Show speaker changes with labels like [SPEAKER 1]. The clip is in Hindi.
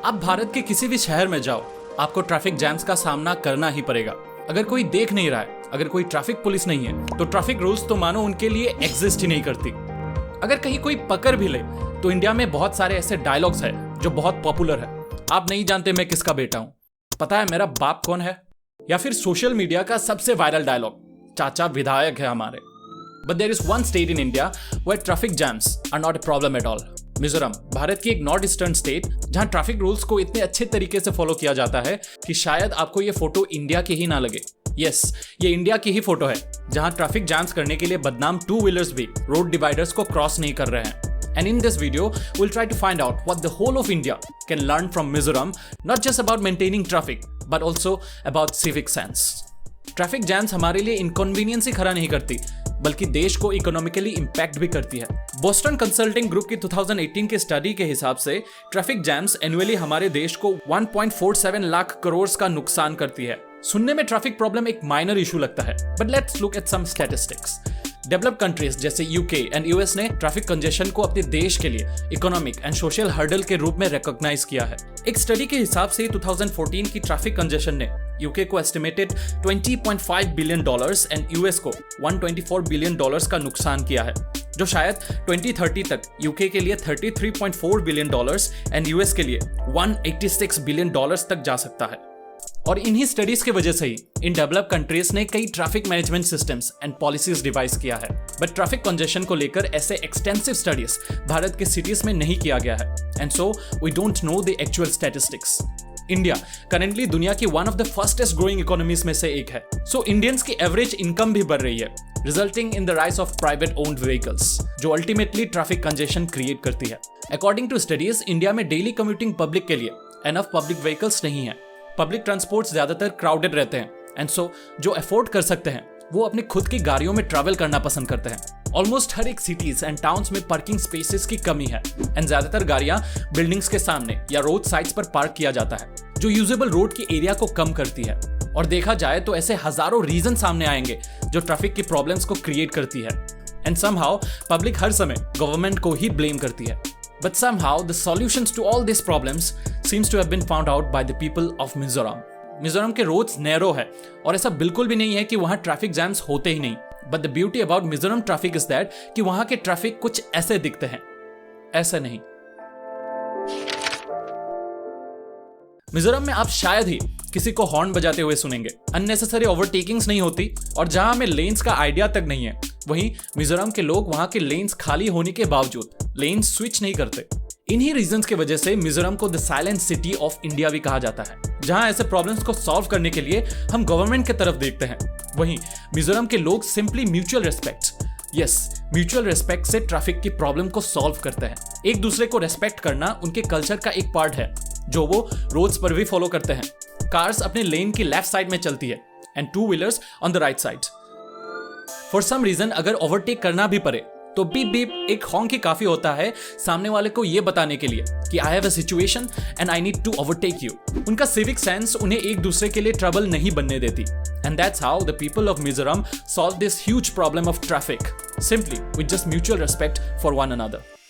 [SPEAKER 1] आप भारत के किसी भी शहर में जाओ, आपको ट्रैफिक जैम्स का सामना करना ही पड़ेगा। अगर कोई देख नहीं रहा है, अगर कोई ट्रैफिक पुलिस नहीं है, तो ट्रैफिक रूल्स तो मानो उनके लिए एग्जिस्ट ही नहीं करती। अगर कहीं कोई पकड़ भी ले तो इंडिया में बहुत सारे ऐसे डायलॉग्स हैं जो बहुत पॉपुलर है। आप नहीं जानते मैं किसका बेटा हूं, पता है मेरा बाप कौन है, या फिर सोशल मीडिया का सबसे वायरल डायलॉग, चाचा विधायक है हमारे। But there is one state in India where traffic jams are not a problem at all. Mizoram, Bharat की एक नॉर्थ ईस्टर्न स्टेट जहां ट्रैफिक रूल्स को इतने अच्छे तरीके से फॉलो किया जाता है कि शायद आपको ये फोटो इंडिया की ही ना लगे। यस, ये इंडिया की ही फोटो है जहां ट्रैफिक जैम्स करने के लिए बदनाम टू व्हीलर्स भी रोड डिवाइडर्स को क्रॉस नहीं कर रहे हैं। And in this video, we'll try to find out what the whole of India can learn from Mizoram, not just about maintaining traffic, but also about civic sense. Traffic jams हमारे लिए इनकन्वीनियंस ही खड़ा नहीं करती, बल्कि देश को इकोनॉमिकली इंपैक्ट भी करती है। बोस्टन कंसल्टिंग ग्रुप की 2018 के स्टडी के हिसाब से ट्रैफिक जैम्स एनुअली हमारे देश को 1.47 लाख करोड़ का नुकसान करती है। सुनने में ट्रैफिक प्रॉब्लम एक माइनर इशू लगता है, but let's look at some statistics. Developed countries जैसे यूके एंड यूएस ने ट्रैफिक कंजेशन को अपने देश के लिए इकोनॉमिक एंड सोशल हर्डल के रूप में रिकॉग्नाइज किया है। एक स्टडी के हिसाब से 2014 की ट्रैफिक कंजेशन ने यूके को एस्टिमेटेड $20.5 बिलियन एंड यूएस को $124 बिलियन का नुकसान किया है, जो शायद 2030 तक यूके के लिए $33.4 बिलियन एंड यूएस के लिए $186 बिलियन तक जा सकता है। और इन्हीं स्टडीज की वजह से ही इन डेवलप्ड कंट्रीज ने कई traffic management systems and policies device किया है। बट ट्रैफिक कंजेशन को लेकर ऐसे एक्सटेंसिव स्टडीज भारत के सिटीज में नहीं किया गया है, and so we don't know the actual statistics. India currently दुनिया की one of the fastest growing economies में से एक है, सो इंडियंस की एवरेज इनकम भी बढ़ रही है, resulting in the rise of private owned vehicles, जो अल्टीमेटली ट्रैफिक कंजेशन क्रिएट करती है। अकॉर्डिंग टू स्टडीज, इंडिया में डेली कम्यूटिंग पब्लिक के लिए एनफ पब्लिक व्हीकल्स नहीं है। पब्लिक ट्रांसपोर्ट ज्यादातर क्राउडेड रहते हैं, एंड सो जो अफोर्ड कर सकते हैं वो अपनी खुद की गाड़ियों में ट्रैवल करना पसंद करते हैं। ऑलमोस्ट हर एक सिटीज एंड टाउन्स में पार्किंग स्पेसेस की कमी है, एंड ज्यादातर गाड़ियां बिल्डिंग्स के सामने या रोड साइड्स पर पार्क किया जाता है, जो यूजेबल रोड की एरिया को कम करती है। और देखा जाए तो ऐसे हजारों रीजन सामने आएंगे जो ट्रैफिक की प्रॉब्लम्स को क्रिएट करती है, एंड समहाउ पब्लिक हर समय गवर्नमेंट को ही ब्लेम करती है। But somehow the solutions to all these problems seems to have been found out by the people of Mizoram. Mizoram के रोड्स नैरो है और ऐसा बिल्कुल भी नहीं है कि वहां ट्रैफिक जैम्स होते ही नहीं। But the beauty about Mizoram traffic is that कि वहां के ट्रैफिक कुछ ऐसे दिखते हैं, ऐसे नहीं। मिजोरम में आप शायद ही किसी को हॉर्न बजाते हुए सुनेंगे, अननेसेसरी ओवरटेकिंग्स नहीं होती, और जहां हमें लेन्स का आइडिया तक नहीं है, वहीं मिजोरम के लोग वहां के लेन्स खाली होने के बावजूद लेन्स स्विच नहीं करते। इन्हीं रीजंस की वजह से मिजोरम को the silent city of India भी कहा जाता है। जहां ऐसे प्रॉब्लम्स को सॉल्व करने के लिए हम गवर्नमेंट की तरफ देखते हैं, वहीं मिजोरम के लोग सिंपली म्यूचुअल रिस्पेक्ट से ट्रैफिक की प्रॉब्लम को सॉल्व करते हैं। एक दूसरे को रेस्पेक्ट करना उनके कल्चर का एक पार्ट है, जो वो रोड्स पर भी फॉलो करते हैं। कार्स अपने लेन की लेफ्ट साइड में चलती है and two wheelers on the right side. For some reason अगर ओवरटेक करना भी पड़े तो बीप बीप एक हॉर्न ही काफी होता है सामने वाले को यह बताने के लिए कि I have a situation and I need to overtake you. उनका सिविक सेंस उन्हें एक दूसरे के लिए ट्रबल नहीं बनने देती, and that's how the people of Mizoram solve this huge problem of traffic simply with just mutual respect for one another.